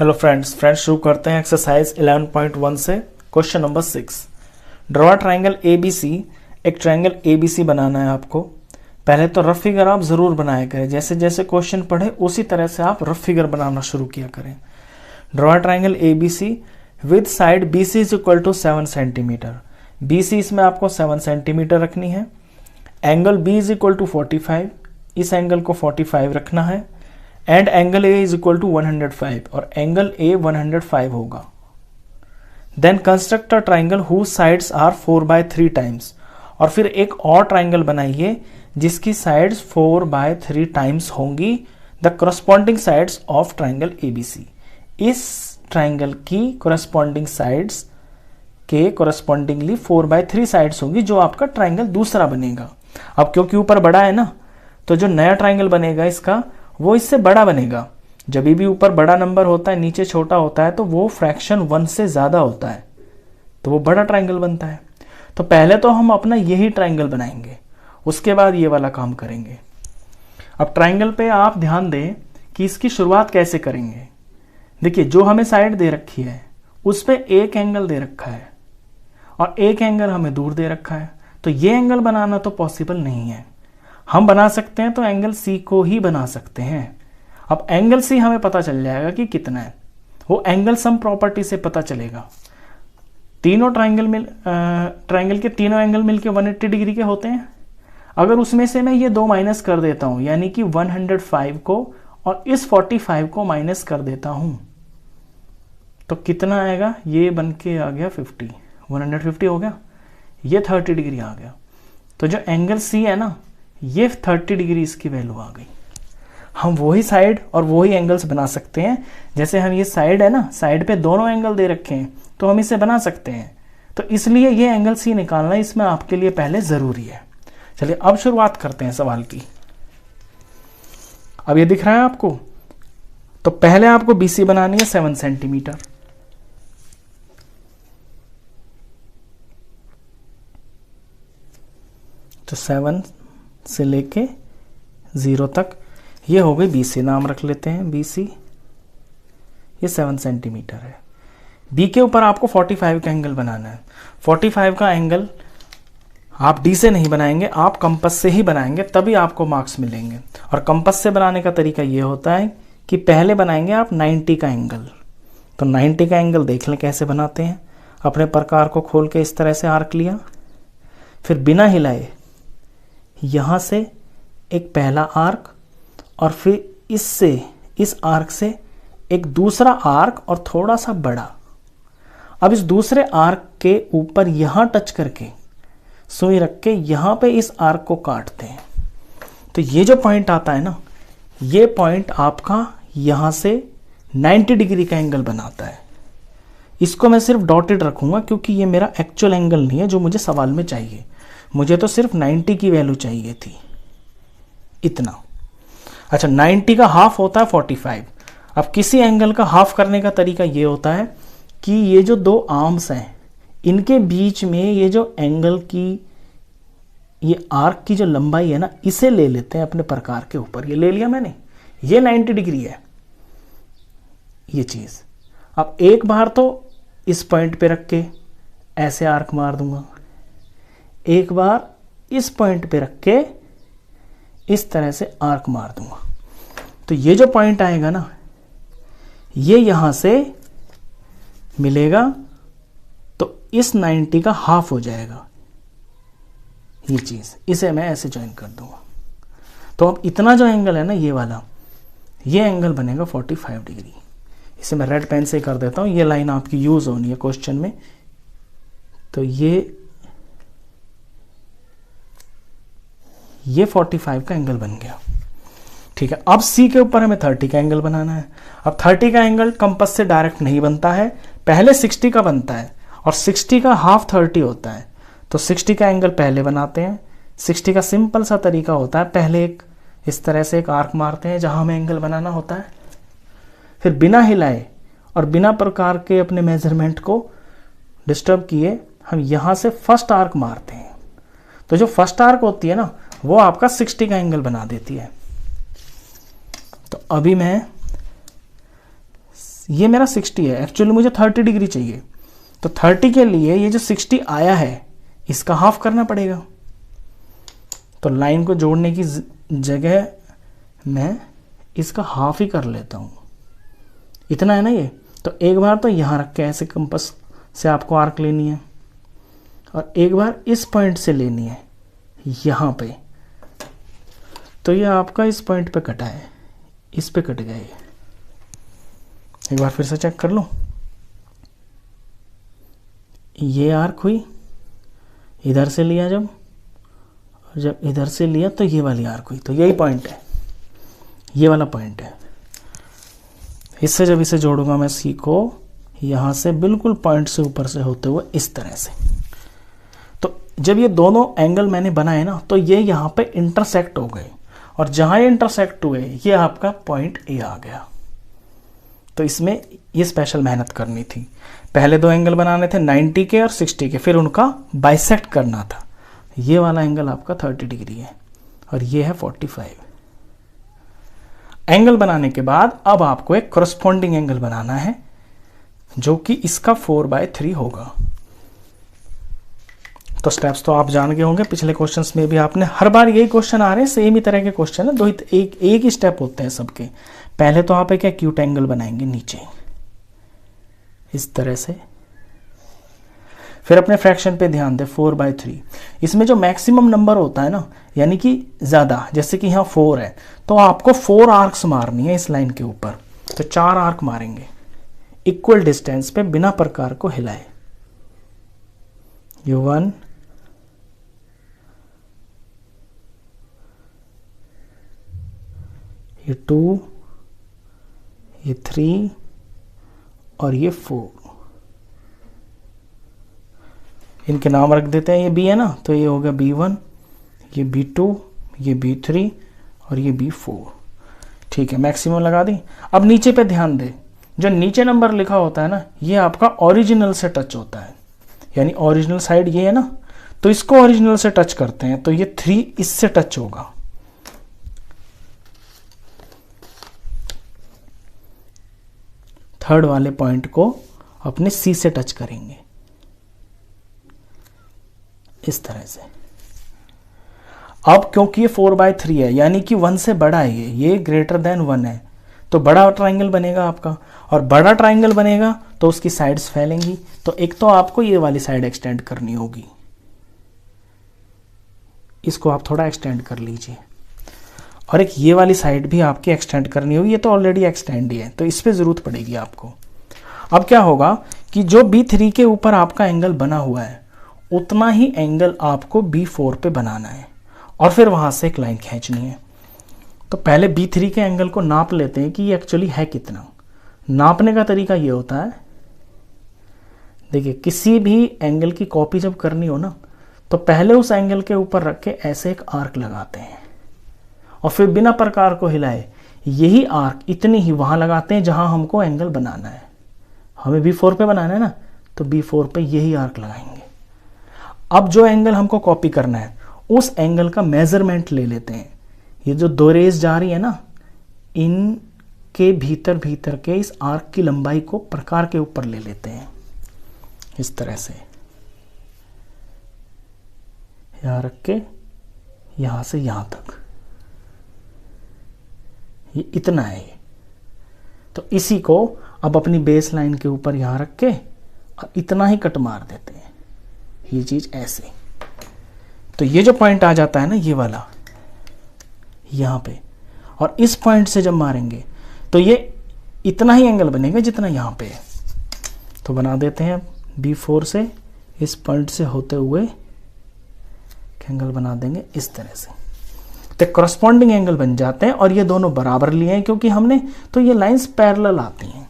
Hello friends शुरू करते हैं एक्सरसाइज 11.1 से question number 6। Draw triangle ABC। एक ट्रायंगल ABC बनाना है आपको। पहले तो रफ फिगर आप ज़रूर बनाया करें, जैसे जैसे क्वेश्चन पढ़े उसी तरह से आप रफ फिगर बनाना शुरू किया करें। Draw triangle ABC with side BC is equal to 7 centimetre. BC इसमें आपको 7 सेंटीमीटर रखनी है। Angle B is equal to 45, इस एंगल को 45 रखना है। And angle A is equal to 105 और एंगल A 105 होगा। Then construct a triangle whose sides are 4/3 times. और फिर एक और ट्राइंगल बनाइए जिसकी साइड्स 4/3 टाइम्स होंगी the corresponding sides of triangle ABC। इस ट्राइंगल की करस्पॉन्डिंग साइड्स के करस्पॉन्डिंगली 4/3 साइड्स होंगी जो आपका ट्राइंगल दूसरा बनेगा। अब क्योंकि ऊपर बड़ा है ना, तो जो नया ट्राइंगल बनेगा इसका वो इससे बड़ा बनेगा। जब भी ऊपर बड़ा नंबर होता है नीचे छोटा होता है तो वो फ्रैक्शन 1 से ज़्यादा होता है, तो वो बड़ा ट्राइंगल बनता है। तो पहले तो हम अपना यही ट्राइंगल बनाएंगे, उसके बाद ये वाला काम करेंगे। अब ट्राइंगल पे आप ध्यान दें कि इसकी शुरुआत कैसे करेंगे। देखिए, जो हमें साइड दे रखी है उस पर एक एंगल दे रखा है और एक एंगल हमें दूर दे रखा है, तो ये एंगल बनाना तो पॉसिबल नहीं है। हम बना सकते हैं तो एंगल C को ही बना सकते हैं। अब एंगल C हमें पता चल जाएगा कि कितना है, वो एंगल सम प्रॉपर्टी से पता चलेगा। तीनों ट्राइंगल के तीनों एंगल मिलके 180 डिग्री के होते हैं। अगर उसमें से मैं ये 2 माइनस कर देता हूं, यानी कि 105 को और इस 45 को माइनस कर देता हूं, तो कितना आएगा? ये बन के आ गया 50, 150 हो गया, ये 30 डिग्री आ गया। तो जो एंगल C है ना, ये 30 डिग्री इसकी वैल्यू आ गई। हम वही साइड और वही एंगल्स बना सकते हैं। जैसे हम ये साइड है ना, साइड पे दोनों एंगल दे रखे हैं तो हम इसे बना सकते हैं। तो इसलिए ये एंगल C निकालना इसमें आपके लिए पहले ज़रूरी है। चलिए अब शुरुआत करते हैं सवाल की। अब ये दिख रहा है आपको, तो पहले आपको BC बनानी है 7 सेंटीमीटर। तो 7 से लेके 0 तक ये हो गई BC, नाम रख लेते हैं BC। ये 7 सेंटीमीटर है। B के ऊपर आपको 45 का एंगल बनाना है। 45 का एंगल आप D से नहीं बनाएंगे, आप कंपास से ही बनाएंगे, तभी आपको मार्क्स मिलेंगे। और कंपास से बनाने का तरीका ये होता है कि पहले बनाएंगे आप 90 का एंगल। तो 90 का एंगल देख लें कैसे बनाते हैं। अपने प्रकार को खोल के इस तरह से आर्क लिया, फिर बिना हिलाए यहाँ से एक पहला आर्क और फिर इससे इस आर्क से एक दूसरा आर्क और थोड़ा सा बड़ा। अब इस दूसरे आर्क के ऊपर यहाँ टच करके सुई रख के यहाँ पे इस आर्क को काटते हैं। तो ये जो पॉइंट आता है ना, ये पॉइंट आपका यहाँ से 90 डिग्री का एंगल बनाता है। इसको मैं सिर्फ डॉटेड रखूँगा क्योंकि ये मेरा एक्चुअल एंगल नहीं है जो मुझे सवाल में चाहिए। मुझे तो सिर्फ 90 की वैल्यू चाहिए थी, इतना। अच्छा, 90 का हाफ होता है 45। अब किसी एंगल का हाफ करने का तरीका ये होता है कि ये जो दो आर्म्स हैं इनके बीच में ये जो एंगल की ये आर्क की जो लंबाई है ना, इसे ले लेते हैं अपने प्रकार के ऊपर। ये ले लिया मैंने, ये 90 डिग्री है ये चीज़। अब एक बार तो इस पॉइंट पे रख के ऐसे आर्क मार दूंगा, एक बार इस पॉइंट पे रख के इस तरह से आर्क मार दूंगा। तो ये जो पॉइंट आएगा ना, ये यहां से मिलेगा, तो इस 90 का हाफ हो जाएगा ये चीज। इसे मैं ऐसे ज्वाइन कर दूंगा। तो अब इतना जो एंगल है ना, ये वाला, ये एंगल बनेगा 45 डिग्री। इसे मैं रेड पेन से कर देता हूं, ये लाइन आपकी यूज होनी है क्वेश्चन में। तो ये 45 का एंगल बन गया। ठीक है, अब C के ऊपर हमें 30 का एंगल बनाना है। अब 30 का एंगल कंपास से डायरेक्ट नहीं बनता है, पहले 60 का बनता है और 60 का हाफ 30 होता है। तो 60 का एंगल पहले बनाते हैं। 60 का सिंपल सा तरीका होता है, पहले एक इस तरह से एक आर्क मारते हैं जहां हमें एंगल बनाना होता है, फिर बिना हिलाए और बिना प्रकार के अपने मेजरमेंट को डिस्टर्ब किए हम यहां से फर्स्ट आर्क मारते हैं। तो जो फर्स्ट आर्क होती है ना, वो आपका 60 का एंगल बना देती है। तो अभी मैं ये मेरा 60 है, एक्चुअली मुझे 30 डिग्री चाहिए, तो 30 के लिए ये जो 60 आया है इसका हाफ करना पड़ेगा। तो लाइन को जोड़ने की जगह मैं इसका हाफ ही कर लेता हूँ, इतना है ना ये। तो एक बार तो यहाँ रख के ऐसे कंपास से आपको आर्क लेनी है, और एक बार इस पॉइंट से लेनी है यहाँ पे। तो ये आपका इस पॉइंट पे कटा है, इस पे कट गए। एक बार फिर से चेक कर लो, ये आर्क हुई, इधर से लिया जब, और जब इधर से लिया तो ये वाली आर्क हुई। तो यही पॉइंट है, ये वाला पॉइंट है। इससे जब इसे जोड़ूंगा मैं सी को, यहाँ से बिल्कुल पॉइंट से ऊपर से होते हुए इस तरह से। तो जब ये दोनों एंगल मैंने बनाए ना, तो ये यहाँ पे इंटरसेक्ट हो गए, और जहाँ ये इंटरसेक्ट हुए ये आपका पॉइंट ए आ गया। तो इसमें ये स्पेशल मेहनत करनी थी। पहले दो एंगल बनाने थे 90 के और 60 के, फिर उनका बाइसेक्ट करना था। ये वाला एंगल आपका 30 डिग्री है और ये है 45। एंगल बनाने के बाद अब आपको एक करस्पॉन्डिंग एंगल बनाना है जो कि इसका 4/3 होगा। तो स्टेप्स तो आप जान गए होंगे, पिछले क्वेश्चंस में भी आपने, हर बार यही क्वेश्चन आ रहे हैं, सेम ही तरह के क्वेश्चन है, एक ही स्टेप होते हैं सबके। पहले तो आप एक एक्यूट एंगल बनाएंगे नीचे इस तरह से, फिर अपने फ्रैक्शन पे ध्यान दें 4/3। इसमें जो मैक्सिमम नंबर होता है ना, यानी कि ज्यादा, जैसे कि यहाँ 4 है, तो आपको 4 आर्क्स मारनी है इस लाइन के ऊपर। तो 4 आर्क मारेंगे इक्वल डिस्टेंस पे बिना प्रकार को हिलाए। ये 1, ये 2, ये 3 और ये 4। इनके नाम रख देते हैं। ये बी है ना, तो ये होगा B1, ये B2, ये B3 और ये B4। ठीक है, मैक्सिमम लगा दी। अब नीचे पे ध्यान दे, जो नीचे नंबर लिखा होता है ना, ये आपका ओरिजिनल से टच होता है, यानी ओरिजिनल साइड ये है ना, तो इसको ओरिजिनल से टच करते हैं, तो ये 3 इससे टच होगा। थर्ड वाले पॉइंट को अपने सी से टच करेंगे इस तरह से। अब क्योंकि ये 4/3 है, यानी कि 1 से बड़ा है, ये ग्रेटर देन 1 है, तो बड़ा ट्राइंगल बनेगा आपका, और बड़ा ट्राइंगल बनेगा तो उसकी साइड्स फैलेंगी। तो एक तो आपको ये वाली साइड एक्सटेंड करनी होगी, इसको आप थोड़ा एक्सटेंड कर लीजिए, और एक ये वाली साइड भी आपकी एक्सटेंड करनी होगी। ये तो ऑलरेडी एक्सटेंड ही है, तो इस पे जरूरत पड़ेगी आपको। अब क्या होगा कि जो B3 के ऊपर आपका एंगल बना हुआ है, उतना ही एंगल आपको B4 पे बनाना है, और फिर वहां से एक लाइन खींचनी है। तो पहले B3 के एंगल को नाप लेते हैं कि ये एक्चुअली है कितना। नापने का तरीका ये होता है, देखिए किसी भी एंगल की कॉपी जब करनी हो ना, तो पहले उस एंगल के ऊपर रख के ऐसे एक आर्क लगाते हैं, और फिर बिना प्रकार को हिलाए यही आर्क इतनी ही वहां लगाते हैं जहां हमको एंगल बनाना है। हमें B4 पे बनाना है ना, तो B4 पे यही आर्क लगाएंगे। अब जो एंगल हमको कॉपी करना है, उस एंगल का मेजरमेंट ले लेते हैं। ये जो 2 रेज जा रही है ना, इनके भीतर भीतर के इस आर्क की लंबाई को प्रकार के ऊपर ले लेते हैं इस तरह से, यहां रख के यहां से यहां तक, ये इतना है ये। तो इसी को अब अपनी बेस लाइन के ऊपर यहां रख के और इतना ही कट मार देते हैं, ये चीज ऐसे। तो ये जो पॉइंट आ जाता है ना, ये वाला यहां पे, और इस पॉइंट से जब मारेंगे तो ये इतना ही एंगल बनेगा जितना यहां पे है। तो बना देते हैं B4 से इस पॉइंट से होते हुए एंगल बना देंगे इस तरह से। तो करस्पॉन्डिंग एंगल बन जाते हैं, और ये दोनों बराबर लिए हैं क्योंकि हमने, तो ये लाइंस पैरेलल आती हैं।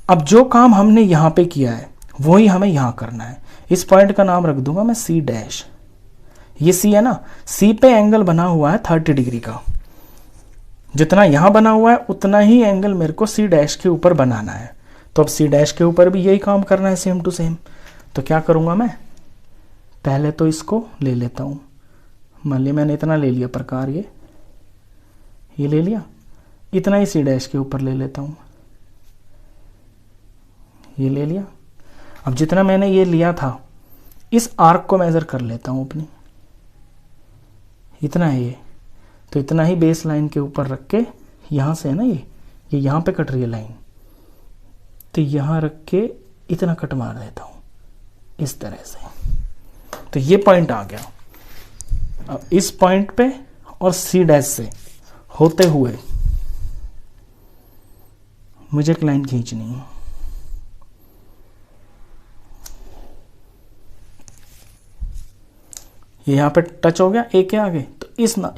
अब जो काम हमने यहां पे किया है वही हमें यहां करना है। इस पॉइंट का नाम रख दूंगा मैं C'। ये C है ना, C पे एंगल बना हुआ है 30 डिग्री का। जितना यहां बना हुआ है उतना ही एंगल मेरे को C' के ऊपर बनाना है। तो अब C' के ऊपर भी यही काम करना है, सेम टू सेम। तो क्या करूंगा मैं, पहले तो इसको ले लेता हूं। मान लिया मैंने इतना ले लिया प्रकार, ये ले लिया, इतना ही C' के ऊपर ले लेता हूं। ये ले लिया। अब जितना मैंने ये लिया था इस आर्क को मेजर कर लेता हूं अपनी, इतना है ये, तो इतना ही बेस लाइन के ऊपर रख के, यहां से है ना ये यहां पे कट रही है लाइन, तो यहां रख के इतना कट मार देता हूं इस तरह से। तो ये पॉइंट आ गया। अब इस पॉइंट पे और सी डैश से होते हुए मुझे एक लाइन खींचनी है। ये यहां पे टच हो गया ए के आगे, तो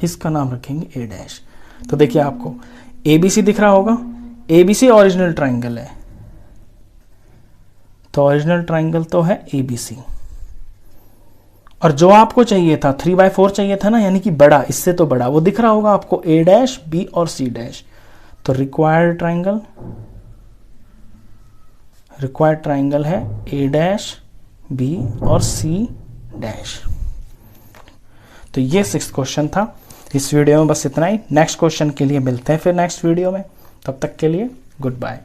इसका नाम रखेंगे ए डैश। तो देखिए आपको एबीसी दिख रहा होगा, एबीसी ओरिजिनल ट्राइंगल है, तो ओरिजिनल ट्राइंगल तो है एबीसी। और जो आपको चाहिए था 3/4 चाहिए था ना, यानी कि बड़ा, इससे तो बड़ा, वो दिख रहा होगा आपको ए डैश, बी और सी डैश। तो रिक्वायर्ड ट्राइंगल है ए डैश, बी और सी डैश। तो ये 6th क्वेश्चन था। इस वीडियो में बस इतना ही। नेक्स्ट क्वेश्चन के लिए मिलते हैं फिर नेक्स्ट वीडियो में। तब तक के लिए गुड बाय।